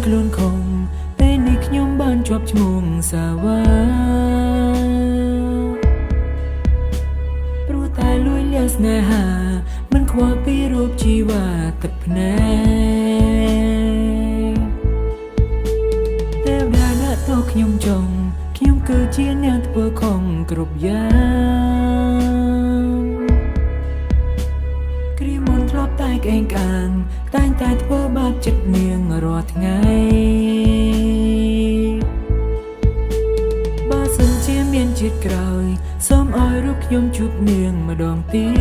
ខ្លួនខំពេលនេះខ្ញុំបានជាប់ឈ្មោះសាវ៉ាព្រោះតែលួចលាក់ស្នេហាមិនខ្វល់ពីរូបជីវ៉ាទឹកភ្នែកតែវតាដាក់ទោសខ្ញុំចង់ខ្ញុំគឺជាអ្នកធ្វើខុសគ្រប់យ៉ាងគ្រាមុនធ្លាប់តែក្អេងក្អាងតែងតែធ្វើបាបចិត្តនាងរាល់ថ្ងៃបើសិនជាមានជាតិក្រោយសូមឲ្យរូបខ្ញុំជួបនាងម្ដងទៀត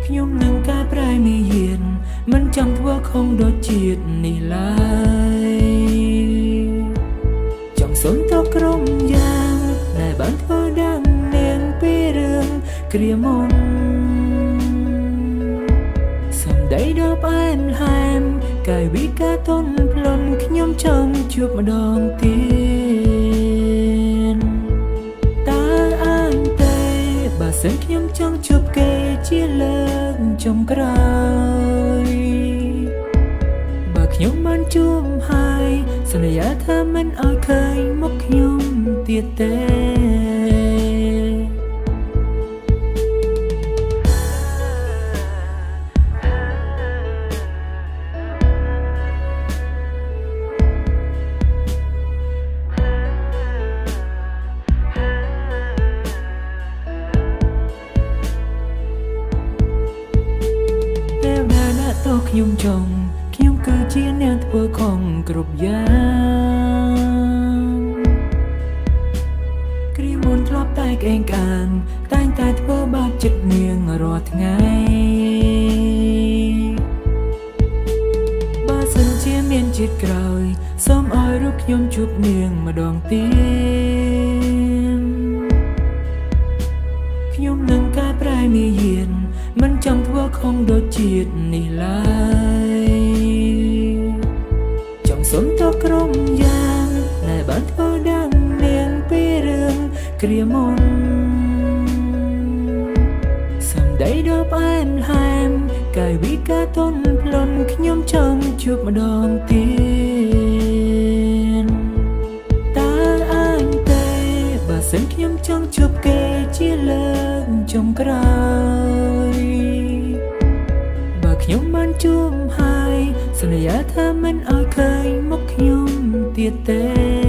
ខ្ញុំនឹងកែប្រែមាយាទមិនចាំធ្វើខុសដូចជាតិនេះឡើយចង់សុំទោសក្រុមយ៉ាងដែលបានធ្វើដល់នាងពីរឿងគ្រាមុនសម្ដីដ៏ផ្អែមល្ហែមកាយវិការទន់ភ្លន់ខ្ញុំចង់ជួបម្ដងទៀតតើអញទេបើសិនខ្ញុំចង់ជួបគេជាលើកចុងក្រោយបើខ្ញុំបានជួបហើយសន្យាថាមិនឲ្យឃើញមុខខ្ញុំទៀតទេទោះខ្ញុំចង់ខ្ញុំគឺជាអ្នកធ្វើខុសគ្រប់យ៉ាងគ្រាមុនធ្លាប់តែក្អេងក្អាងតែងតែធ្វើបាបចិត្តនាងរាល់ថ្ងៃបើសិនជាមានជាតិក្រោយសូមឲ្យរូបខ្ញុំជួបនាងម្ដងទៀតខ្ញុំនឹងកែប្រែមាយាទមិនចង់ធ្វើខុសដូចជាតិនេះឡើយចង់សុំទោសក្រុមយ៉ាងដែលបានធ្វើដល់នាងពីរឿងគ្រាមុនសម្ដីដ៏ផ្អែមល្ហែមកាយវិការទន់ភ្លន់ខ្ញុំចង់ជួបម្ដងទៀតតើអញទេបើសិនខ្ញុំចង់ជួបគេជាលើកចុងក្រោយខ្ញុំបានជួបហើយសន្យាថាមិនឲ្យឃើញមុខខ្ញុំទៀតទេ